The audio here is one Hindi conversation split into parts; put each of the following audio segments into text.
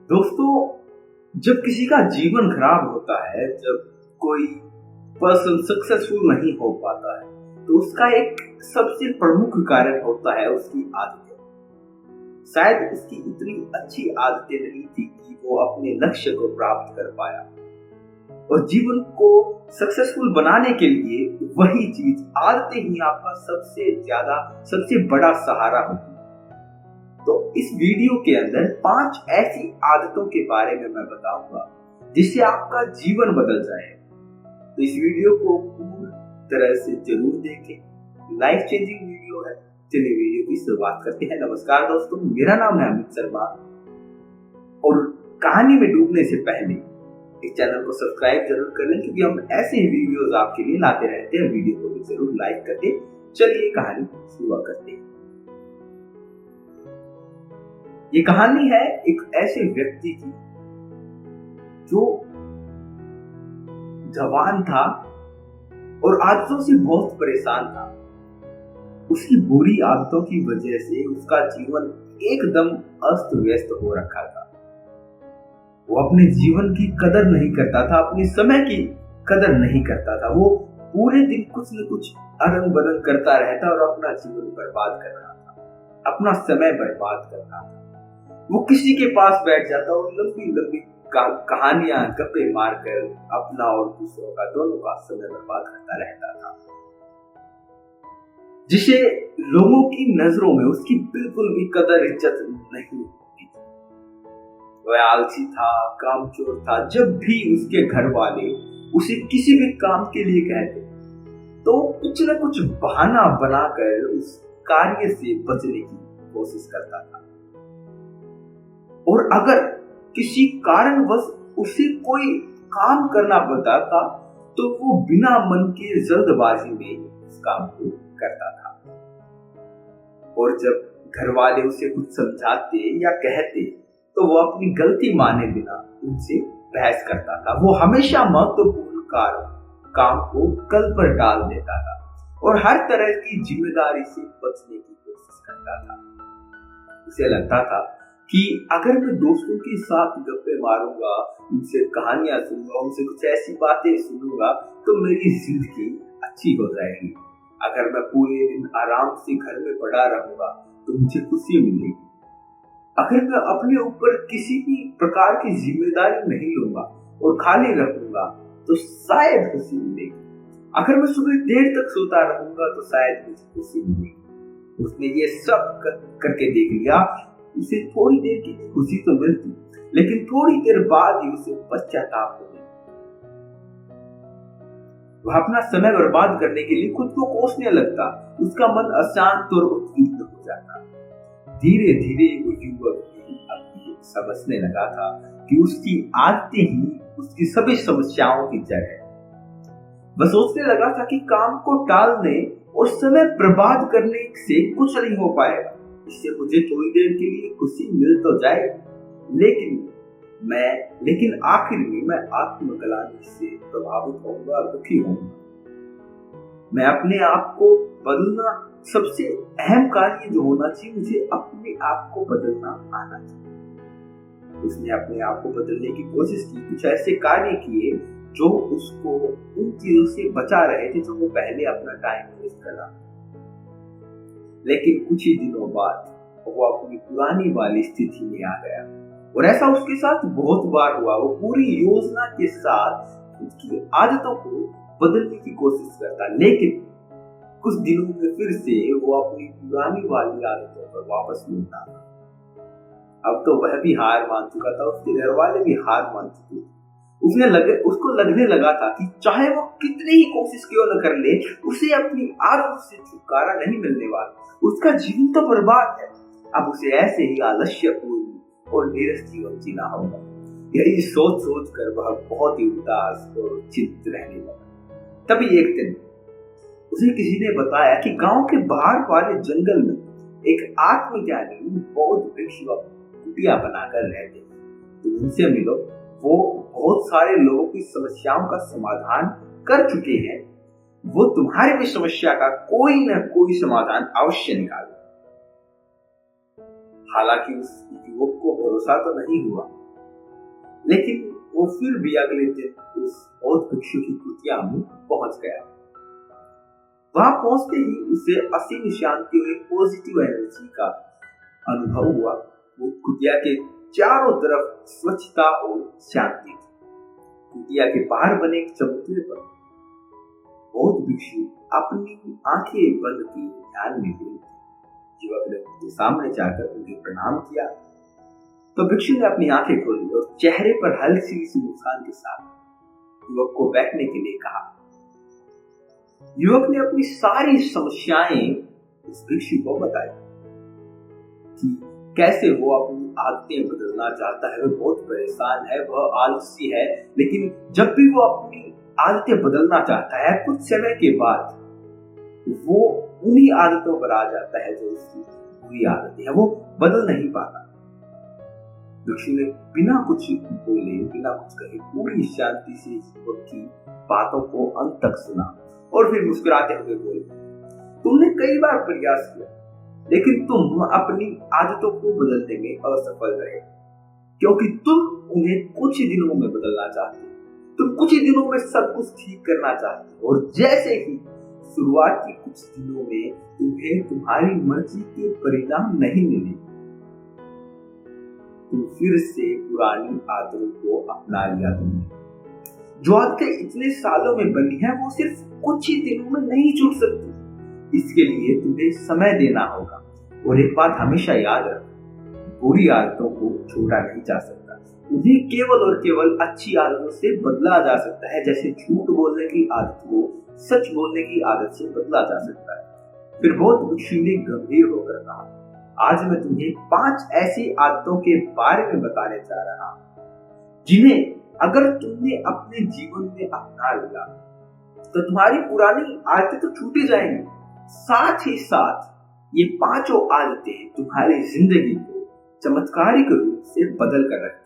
दोस्तों, जब किसी का जीवन खराब होता है, जब कोई पर्सन सक्सेसफुल नहीं हो पाता है, तो उसका एक सबसे प्रमुख कारण होता है उसकी आदतें। शायद उसकी इतनी अच्छी आदतें नहीं थी कि वो अपने लक्ष्य को प्राप्त कर पाया। और जीवन को सक्सेसफुल बनाने के लिए वही चीज, आदतें ही आपका सबसे बड़ा सहारा होती है। तो इस वीडियो के अंदर 5 ऐसी आदतों के बारे में मैं बताऊंगा जिससे आपका जीवन बदल जाए। तो इस वीडियो को पूरी तरह से जरूर देखें, लाइफ चेंजिंग वीडियो है। चलिए वीडियो की शुरुआत करते हैं। नमस्कार दोस्तों, मेरा नाम है अमित शर्मा और कहानी में डूबने से पहले इस चैनल को सब्सक्राइब जरूर कर लें, क्योंकि हम ऐसे ही वीडियोस आपके लिए लाते रहते हैं। वीडियो को भी जरूर लाइक करके चलिए कहानी शुरू करते हैं। ये कहानी है एक ऐसे व्यक्ति की जो जवान था और आदतों से बहुत परेशान था। उसकी बुरी आदतों की वजह से उसका जीवन एकदम अस्त व्यस्त हो रखा था। वो अपने जीवन की कदर नहीं करता था, अपने समय की कदर नहीं करता था। वो पूरे दिन कुछ न कुछ अरंग बरंग करता रहता और अपना जीवन बर्बाद कर रहा था, अपना समय बर्बाद कर रहा था। वो किसी के पास बैठ जाता और लंबी लंबी कहानियां गप्पे मारकर अपना और दूसरों का, दोनों का समय बर्बाद करता रहता था, जिसे लोगों की नजरों में उसकी बिल्कुल भी कदर इज्जत नहीं होती थी। वह आलसी था, कामचोर था। जब भी उसके घर वाले उसे किसी भी काम के लिए कहते तो कुछ न कुछ बहाना बनाकर उस कार्य से बचने की कोशिश करता था। और अगर किसी कारणवश उसे कोई काम करना पड़ता था तो वो बिना मन के जल्दबाजी में उस काम को करता था। और जब घर वाले उसे कुछ समझाते या कहते तो वो अपनी गलती माने बिना उनसे बहस करता था। वो हमेशा महत्वपूर्ण काम को कल पर डाल देता था और हर तरह की जिम्मेदारी से बचने की कोशिश करता था। उसे लगता था कि अगर मैं दोस्तों के साथ गप्पे मारूंगा, उनसे कहानियां सुनूंगा, उनसे कुछ ऐसी बातें सुनूंगा तो मेरी जिंदगी अच्छी हो जाएगी। अगर मैं पूरे दिन आराम से घर में पड़ा रहूंगा तो मुझे खुशी मिलेगी। अगर मैं अपने ऊपर किसी भी प्रकार की जिम्मेदारी नहीं लूंगा और खाली रखूंगा तो शायद खुशी मिलेगी। अगर मैं सुबह देर तक सोता रहूंगा तो शायद मुझे खुशी मिलेगी। उसने ये सब करके देख लिया। उसे थोड़ी देर के लिए खुशी तो मिलती, लेकिन थोड़ी देर बाद ही उसे पश्चाताप होने। वह अपना समय बर्बाद करने के लिए खुद को कोसने लगता। उसका मन अशांत और उद्विग्न हो जाता। धीरे धीरे वो युवक भी समझने लगा था कि उसकी आदतें ही उसकी सभी समस्याओं की जड़ है। वह सोचने लगा था कि काम को टालने और समय बर्बाद करने से कुछ नहीं हो पाएगा। इससे मुझे थोड़ी देर के लिए खुशी मिल तो जाए, लेकिन आखिर में मैं आत्मग्लानि से प्रभावित होऊंगा, दुखी होऊंगा। मैं अपने आप को बदलना, सबसे अहम कार्य जो होना चाहिए, मुझे अपने आप को बदलना आना चाहिए। उसने अपने आप को बदलने की कोशिश की, कुछ ऐसे कार्य किए जो उसको उन चीजों से बचा रहे थे जो वो पहले अपना टाइम वेस्ट कर रहा था। लेकिन कुछ ही दिनों बाद वो अपनी पुरानी वाली स्थिति में आ गया और ऐसा उसके साथ बहुत बार हुआ। वो पूरी योजना के साथ उसकी आदतों को बदलने की कोशिश करता, लेकिन कुछ दिनों में फिर से वो अपनी पुरानी वाली आदतों पर वापस लौटा। अब तो वह भी हार मान चुका था, उसके घर वाले भी हार मान चुके थे। उसको लगने लगा था कि चाहे वो कितनी ही कोशिश क्यों न कर ले, उसे अपनी आदत से छुटकारा नहीं मिलने वाला। उसका जीवन तो बर्बाद है। अब उसे ऐसे ही आलस्यपूर्ण और नीरस जीवन जीना होगा। यही सोच सोच कर वह बहुत ही उदास और चिंतित रहने लगा। तभी एक दिन उसे किसी ने बताया कि गांव के बाहर वाले जंगल में एक आत्मज्ञानी बौद्ध भिक्षु कुटिया बनाकर रहते, तो उनसे मिलो। वो बहुत सारे लोगों की समस्याओं का समाधान कर चुके हैं। वो तुम्हारी भी समस्या का कोई न कोई समाधान अवश्य निकाले। हालांकि उस युवक को भरोसा तो नहीं हुआ लेकिन वो फिर भी अगले दिन उस बौद्ध भिक्षु की कुटिया में पहुंच गया। वहां पहुंचते ही उसे असीम शांति और पॉजिटिव एनर्जी का अनुभव हुआ। वो कुटिया के चारों तरफ स्वच्छता और शांति थी। कुटिया के बाहर बने एक चबूतरे पर बौद्ध भिक्षु अपनी आंखें बंद की ध्यान में थे। युवक ने उनके सामने जाकर उन्हें प्रणाम किया तो भिक्षु ने अपनी आंखें खोली और चेहरे पर हल्की सी मुस्कान के साथ युवक को बैठने के लिए कहा। युवक ने अपनी सारी समस्याएं उस भिक्षु को बताई कि कैसे वो अपनी आदतें बदलना चाहता है। वो बहुत परेशान है, वह आलसी है, लेकिन जब भी वो अपनी आदतें बदलना चाहता है कुछ समय के बाद वो उन्हीं आदतों पर आ जाता है जो उसकी बुरी आदतें हैं, वो बदल नहीं पाता। भिक्षु ने बिना कुछ बोले, बिना कुछ कहे पूरी शांति से युवक की बातों को अंत तक सुना और फिर मुस्कुराते हुए बोले, तुमने कई बार प्रयास किया लेकिन तुम अपनी आदतों को बदलने में असफल रहे, क्योंकि तुम उन्हें कुछ ही दिनों में बदलना चाहते हो। तुम कुछ ही दिनों में सब कुछ ठीक करना चाहते हो और जैसे ही शुरुआत के कुछ दिनों में तुम्हें तुम्हारी मर्जी के परिणाम नहीं मिले, तुम फिर से पुरानी आदतों को अपना लिया। तुमने जो आदतें इतने सालों में बनी है वो सिर्फ कुछ ही दिनों में नहीं छूट सकती। इसके लिए तुम्हें समय देना होगा। और एक बात हमेशा याद रखो, बुरी आदतों को छोड़ा नहीं जा सकता, उन्हें केवल और केवल अच्छी आदतों से बदला जा सकता है। जैसे झूठ बोलने की आदत को सच बोलने की आदत से बदला जा सकता है। फिर बौद्ध भिक्षु ने गंभीर होकर कहा, आज मैं तुम्हें 5 ऐसी आदतों के बारे में बताने जा रहा हूं जिन्हें अगर तुमने अपने जीवन में अपना लिया तो तुम्हारी पुरानी आदतें तो छूट ही जाएंगी, साथ ही साथ ये 5 आदतें तुम्हारी जिंदगी को चमत्कारिक रूप से बदल कर रखती।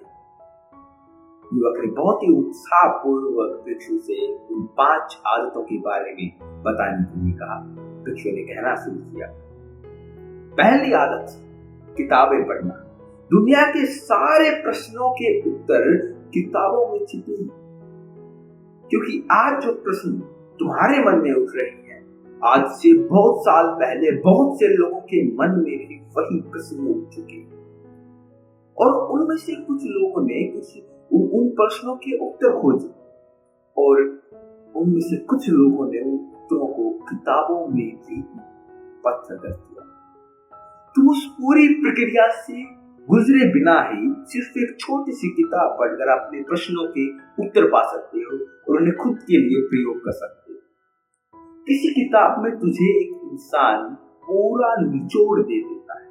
युवक ने बहुत ही उत्साहपूर्वक भिक्षु से उन 5 आदतों के बारे में बताने के लिए कहा। भिक्षु ने कहना शुरू किया, पहली आदत, किताबें पढ़ना। दुनिया के सारे प्रश्नों के उत्तर किताबों में छिपे हैं, क्योंकि आज जो प्रश्न तुम्हारे मन में उठ रहे हैं, आज से बहुत साल पहले बहुत से लोगों के मन में भी वही प्रश्न उठ चुके हैं। और उनमें से कुछ लोगों ने उन प्रश्नों के उत्तर खोजे और उनमें से कुछ लोगों ने उन उत्तरों को किताबों में भी पत्र कर दिया। तुम उस पूरी प्रक्रिया से गुजरे बिना ही सिर्फ एक छोटी सी किताब पढ़कर अपने प्रश्नों के उत्तर पा सकते हो और उन्हें खुद के लिए प्रयोग कर सकते हो। किसी किताब में तुझे एक इंसान पूरा निचोड़ दे देता है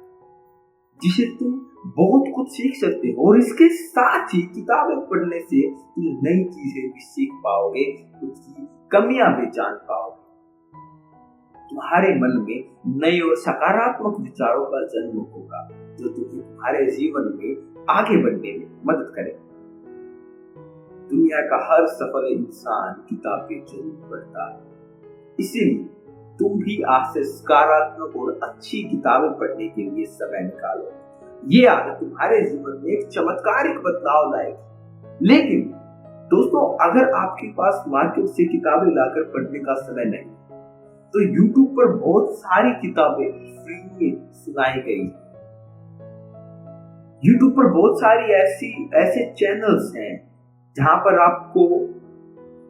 जिसे तुम बहुत कुछ सीख सकते हो, और इसके साथ ही किताबें पढ़ने से तुम नई चीजें भी सीख पाओगे, उसकी कमियां भी जान पाओगे। तुम्हारे मन में नए और सकारात्मक विचारों का जन्म होगा जो तुम्हें तुम्हारे जीवन में आगे बढ़ने में मदद करेगा। दुनिया का हर सफल इंसान किताबें जरूर पढ़ता है, इसीलिए तुम भी आज से सकारात्मक और अच्छी किताबें पढ़ने के लिए समय निकालो। ये आदत तुम्हारे जीवन में एक चमत्कारिक बदलाव लाएगी। लेकिन दोस्तों, अगर आपके पास मार्केट से किताबें लाकर पढ़ने का समय नहीं तो YouTube पर बहुत सारी किताबें फ्री में सुनाई गई। YouTube पर बहुत सारी ऐसे चैनल्स हैं जहां पर आपको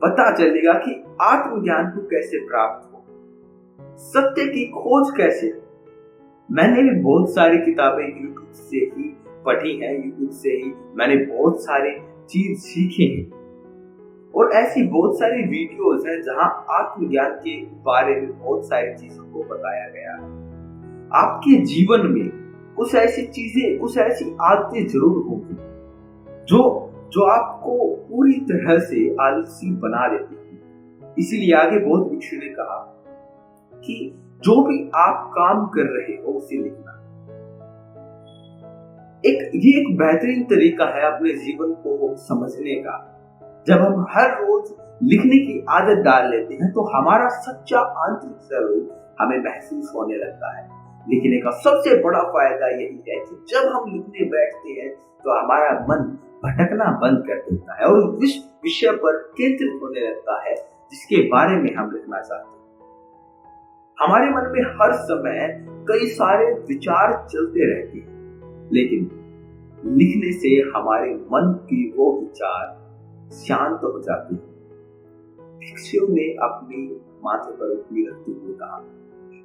पता चलेगा कि आत्मज्ञान को कैसे प्राप्त हो, सत्य की खोज कैसे। मैंने भी बहुत सारी किताबें YouTube से ही पढ़ी हैं, YouTube से ही मैंने बहुत सारी चीज सीखे हैं और ऐसी बहुत सारी वीडियोस हैं जहां आत्मज्ञान के बारे में बहुत सारी चीजों को बताया गया है। आपके जीवन में कुछ ऐसी चीजें, कुछ ऐसी आदतें जरूर होंगी जो आपको पूरी तरह से आलसी बना देती है। इसीलिए आगे बौद्ध भिक्षु ने कहा कि जो भी आप काम कर रहे हो उसे लिखना। ये एक बेहतरीन तरीका है अपने जीवन को समझने का। जब हम हर रोज लिखने की आदत डाल लेते हैं तो हमारा सच्चा आंतरिक स्वरूप हमें महसूस होने लगता है। लिखने का सबसे बड़ा फायदा यही है कि जब हम लिखने बैठते हैं तो हमारा मन भटकना बंद कर देता है और उस विषय पर केंद्रित होने लगता है जिसके बारे में हम लिखना चाहते हैं। हमारे मन में हर समय कई सारे विचार चलते रहते हैं, लेकिन लिखने से हमारे मन की वो विचार शांत हो जाते हैं। भिक्षु ने अपनी माथे पर उंगली रखते हुए कहा,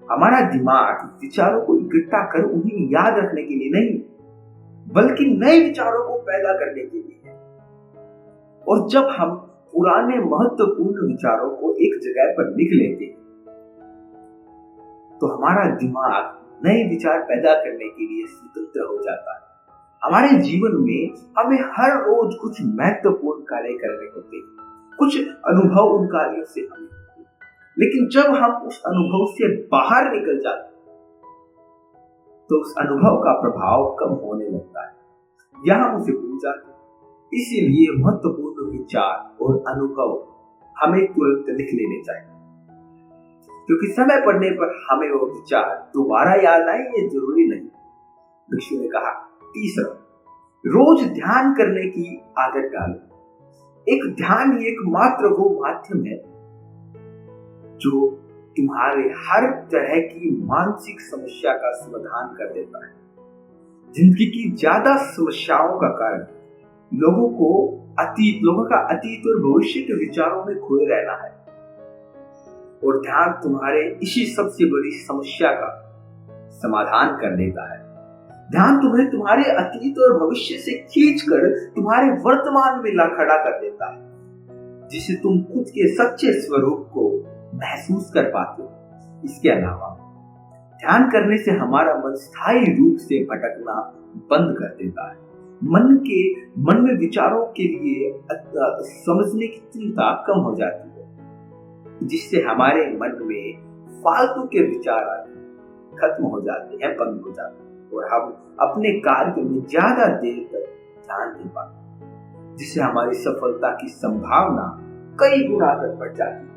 हमारा दिमाग विचारों को इकट्ठा कर उन्हें याद रखने के लिए नहीं, बल्कि नए विचारों को पैदा करने के लिए है। और जब हम पुराने महत्वपूर्ण विचारों को एक जगह पर लिख लेते हैं, तो हमारा दिमाग नए विचार पैदा करने के लिए स्वतंत्र हो जाता है। हमारे जीवन में हमें हर रोज कुछ महत्वपूर्ण कार्य करने होते हैं, कुछ अनुभव उन कार्यों से हमें होते हैं, लेकिन जब हम उस अनुभव से बाहर निकल जाते हैं तो उस अनुभव का प्रभाव कम होने लगता है या हम उसे भूल जाते हैं। इसीलिए महत्वपूर्ण विचार और अनुभव हमें तुरंत लिख लेने चाहिए, क्योंकि समय पड़ने पर हमें वो विचार दोबारा याद आए ये जरूरी नहीं। भिक्षु ने कहा, तीसरा, रोज ध्यान करने की आदत डालो। एक ध्यान ही एकमात्र वो माध्यम है जो तुम्हारे हर तरह की मानसिक समस्या का समाधान कर देता है। जिंदगी की ज्यादा समस्याओं का कारण लोगों का अतीत और भविष्य के विचारों में खोए रहना है, और ध्यान तुम्हारे इसी सबसे बड़ी समस्या का समाधान कर देता है। ध्यान तुम्हें तुम्हारे अतीत और भविष्य से खींचकर तुम्हारे वर्तमान में ला खड़ा कर देता है, जिससे तुम खुद के सच्चे स्वरूप को महसूस कर पाते हो। इसके अलावा ध्यान करने से हमारा मन स्थायी रूप से भटकना बंद कर देता है। मन में विचारों के लिए समझने की चिंता कम हो जाती है, जिससे हमारे मन में फालतू के विचार खत्म हो जाते हैं, बंद हो जाते हैं, और हम अपने कार्य में ज्यादा देर तक ध्यान दे पाते हैं, जिससे हमारी सफलता की संभावना कई गुना तक बढ़ जाती है।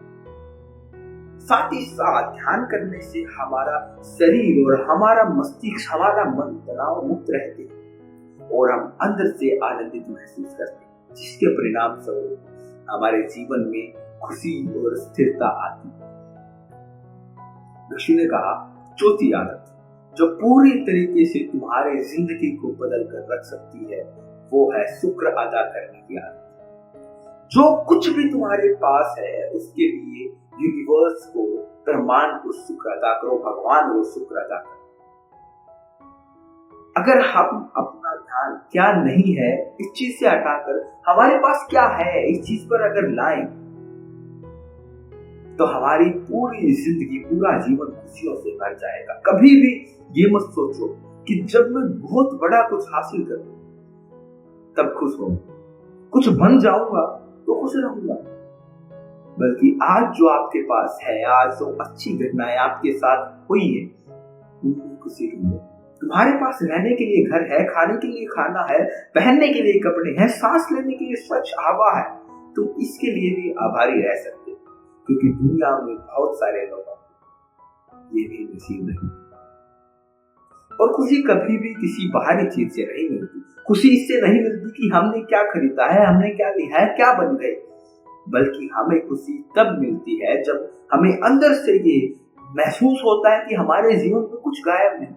साथ ही साथ ध्यान करने से हमारा शरीर और हमारा मस्तिष्क, हमारा मन तनाव मुक्त रहते हैं और हम अंदर से आनंदित महसूस करते हैं, जिसके परिणाम स्वरूप हमारे जीवन में खुशी और स्थिरता आती है। भिक्षु ने कहा, चौथी आदत जो पूरी तरीके से तुम्हारे जिंदगी को बदल कर रख सकती है, वो है शुक्र अदा करने की आदत। जो कुछ भी तुम्हारे पास है उसके लिए यूनिवर्स को, ब्रह्मांड को शुक्र अदा करो, भगवान को शुक्र अदा करो। अगर हम अपना ध्यान क्या नहीं है इस चीज से हटाकर हमारे पास क्या है इस चीज पर अगर लाएं, तो हमारी पूरी जिंदगी, पूरा जीवन खुशियों से भर जाएगा। कभी भी ये मत सोचो कि जब मैं बहुत बड़ा कुछ हासिल करूं तब खुश हूं, कुछ बन जाऊंगा तो खुश रहूंगा, बल्कि आज जो आपके पास है, आज जो अच्छी घटनाएं आपके साथ हुई है, उनकी खुशी ढूंढो। तुम्हारे पास रहने के लिए घर है, खाने के लिए खाना है, पहनने के लिए कपड़े हैं, सांस लेने के लिए स्वच्छ हवा है, तुम इसके लिए भी आभारी रह सकते हो, क्योंकि दुनिया में बहुत सारे लोगों को ये भी नसीब नहीं। और खुशी कभी भी किसी बाहरी चीज से नहीं मिलती। खुशी इससे नहीं मिलती कि हमने क्या खरीदा है, हमने क्या लिया है, क्या बन गए, बल्कि हमें खुशी तब मिलती है जब हमें अंदर से ये महसूस होता है कि हमारे जीवन में कुछ गायब नहीं,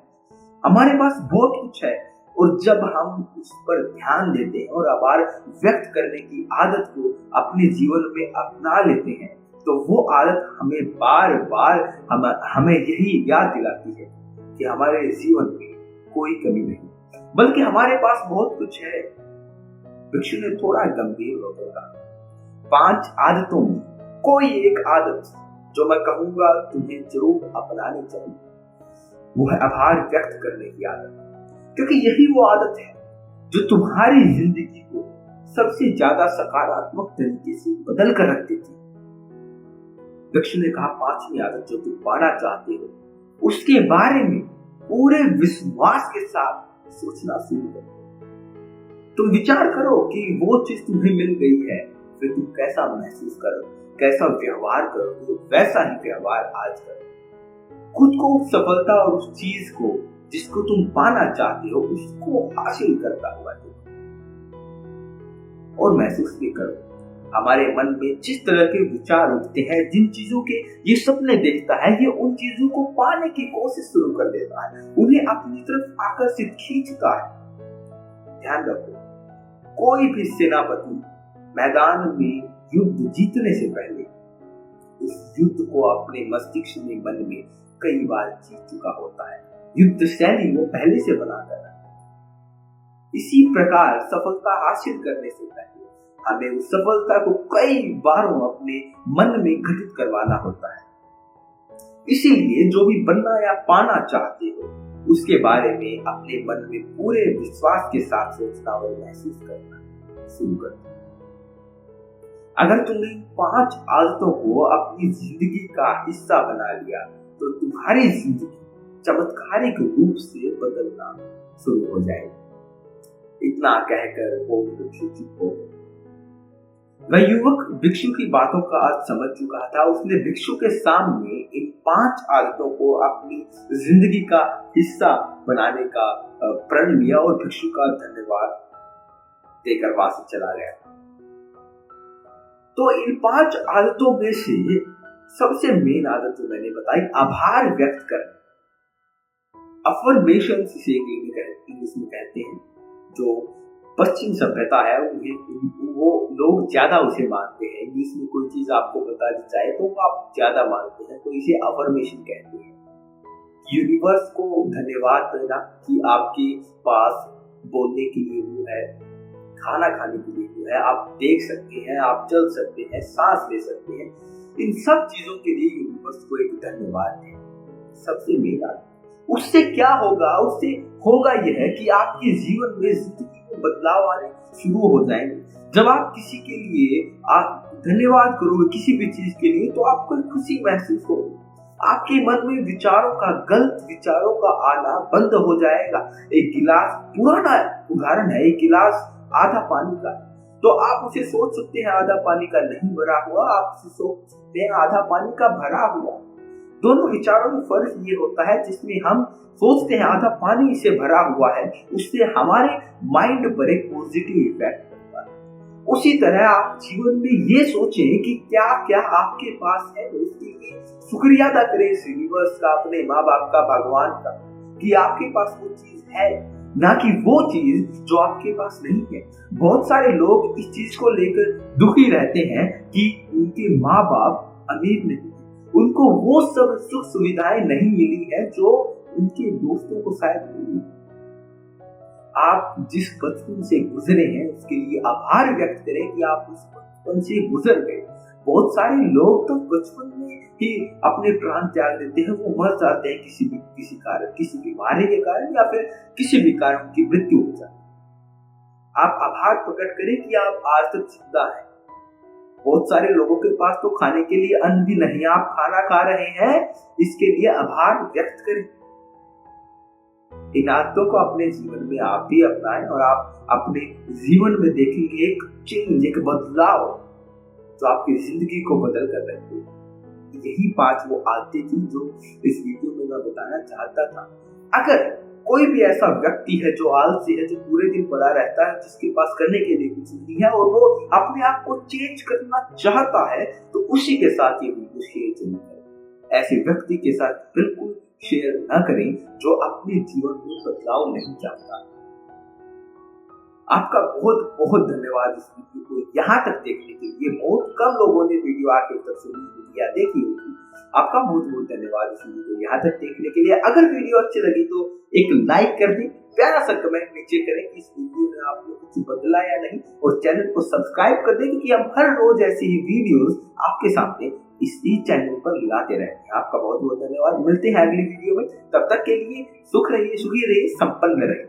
हमारे पास बहुत कुछ है। और जब हम उस पर ध्यान देते हैं और आभार व्यक्त करने की आदत को अपने जीवन में अपना लेते हैं, तो वो आदत हमें बार बार हमें यही याद दिलाती है कि हमारे जीवन में कोई कमी नहीं, बल्कि हमारे पास बहुत कुछ है। भिक्षु ने थोड़ा गंभीर होकर कहा, 5 आदतों में कोई एक आदत जो मैं कहूंगा तुम्हें जरूर अपनानी चाहिए, वो है आभार व्यक्त करने की आदत, क्योंकि यही वो आदत है जो तुम्हारी जिंदगी को सबसे ज्यादा सकारात्मक तरीके से बदल कर रख देती है। भिक्षु ने कहा, 5वीं आदत जो तुम पाना चाहते हो उसके बारे में पूरे विश्वास के साथ सोचना शुरू करो। तुम विचार करो कि वो चीज तुम्हें मिल गई है, फिर तुम कैसा महसूस करो, कैसा व्यवहार करो, वैसा ही व्यवहार आज करो। खुद को उस सफलता और उस चीज को जिसको तुम पाना चाहते हो उसको हासिल करता हुआ देखो। और महसूस भी करो। हमारे मन में जिस तरह के विचार उठते हैं, जिन चीजों के ये सपने देखता है, ये उन चीजों को पाने की कोशिश शुरू कर देता है, उन्हें अपनी तरफ आकर्षित खींचता है। ध्यान रखो, कोई भी सेनापति मैदान में युद्ध जीतने से पहले उस युद्ध को अपने मस्तिष्क में, मन में कई बार जीत चुका होता है। युद्ध शैली वो पहले से बनाकर रखता है। इसी प्रकार सफलता हासिल करने से पहले हमें उस सफलता को कई बारों अपने मन में घटित करवाना होता है। इसीलिए जो भी बनना या पाना चाहते हो, उसके बारे में अपने मन में पूरे विश्वास के साथ सोचना और महसूस करना शुरू कर दो। अगर तुमने 5 आदतों को अपनी जिंदगी का हिस्सा बना लिया, तो तुम्हारी जिंदगी चमत्कारिक रूप से बदलना शुरू हो जाएगी। इतना कहकर वो भिक्षु चुप हो गए। वह युवक भिक्षु की बातों का अर्थ समझ चुका था। उसने भिक्षु के सामने इन 5 आदतों को अपनी जिंदगी का हिस्सा बनाने का प्रण लिया और भिक्षु का धन्यवाद देकर वहां से चला गया। तो इन 5 आदतों में से सबसे मेन आदत जो मैंने बताई, आभार व्यक्त करना, अफर्मेशन इसे इंग्लिश में कहते हैं। जो पश्चिम सभ्यता है वो लोग ज्यादा उसे मानते हैं। इंग्लिश में कोई चीज आपको बता दी जाए तो आप ज्यादा मानते हैं, तो इसे अफर्मेशन कहते हैं। यूनिवर्स को धन्यवाद देना कि आपके पास बोलने के लिए वो है, खाना खाने के लिए वो है, आप देख सकते हैं, आप चल सकते हैं, सांस ले सकते हैं। इन सब चीजों के लिए यूनिवर्स को एक धन्यवाद दें, सबसे मेन आदत। उससे क्या होगा? उससे होगा यह कि आपके जीवन में जिंदगी में बदलाव आने शुरू हो जाएंगे। जब आप किसी के लिए धन्यवाद करोगे, किसी भी चीज के लिए, तो आपको खुशी महसूस होगी। आपके मन में विचारों का, गलत विचारों का आना बंद हो जाएगा। एक गिलास, पुराना उदाहरण है, एक गिलास आधा पानी का, तो आप उसे सोच सकते हैं आधा पानी का नहीं भरा हुआ, आप उसे सोच सकते हैं आधा पानी का भरा हुआ। दोनों विचारों में फर्क ये होता है, जिसमें हम सोचते हैं आधा पानी से भरा हुआ है, उससे हमारे माइंड पर एक पॉजिटिव इफेक्ट पड़ता है। उसी तरह आप जीवन में ये सोचें कि क्या क्या आपके पास है, उसके लिए शुक्रिया अदा करें इस यूनिवर्स का, अपने माँ बाप का, भगवान का, कि आपके पास वो चीज है, ना कि वो चीज जो आपके पास नहीं है। बहुत सारे लोग इस चीज को लेकर दुखी रहते हैं कि उनके माँ बाप अमीर नहीं, उनको वो सब सुख सुविधाएं नहीं मिली है जो उनके दोस्तों को शायद मिली। आप जिस बचपन से गुजरे हैं उसके लिए आभार व्यक्त करें कि आप उस बचपन से गुजर गए। बहुत सारे लोग तो बचपन में ही अपने प्राण त्याग देते हैं, वो मर जाते हैं किसी कारण, किसी बीमारी के कारण या फिर किसी भी कारण की मृत्यु हो जाती है। आप आभार प्रकट करें कि आप आज तक जिंदा हैं। बहुत सारे लोगों के पास तो खाने के लिए अन्न भी नहीं, आप खाना खा रहे हैं, इसके लिए आभार व्यक्त करें। इन आदतों को अपने जीवन में आप भी अपनाएं और आप अपने जीवन में देखेंगे एक चेंज, एक बदलाव जो आपकी जिंदगी को बदल कर रखेगी। यही 5 वो आदतें थी जो इस वीडियो में मैं बताना चाहता था। अगर कोई भी ऐसा व्यक्ति है जो आलसी है, जो पूरे दिन पड़ा रहता है, जिसके पास करने के लिए कुछ नहीं है और वो अपने आप को चेंज करना चाहता है, तो उसी के साथ ये वीडियो शेयर जरूर करें। ऐसे व्यक्ति के साथ बिल्कुल शेयर न करें जो अपने जीवन में बदलाव नहीं चाहता। आपका बहुत बहुत धन्यवाद इस वीडियो को यहाँ तक देखने के लिए। बहुत कम लोगों ने वीडियो आखिर तक सुनी या देखी होगी। आपका बहुत बहुत धन्यवाद इस वीडियो को यहाँ तक देखने के लिए। अगर वीडियो अच्छी लगी तो एक लाइक कर दें, प्यारा सा कमेंट नीचे करें कि इस वीडियो में आपने कुछ बदला या नहीं, और चैनल को सब्सक्राइब कर दें क्योंकि हम हर रोज ऐसी ही वीडियोस आपके सामने इसी चैनल पर लाते रहते हैं। आपका बहुत बहुत धन्यवाद। मिलते हैं अगली वीडियो में, तब तक के लिए सुख रहिए, सुखी रहिए, संपन्न रहिए।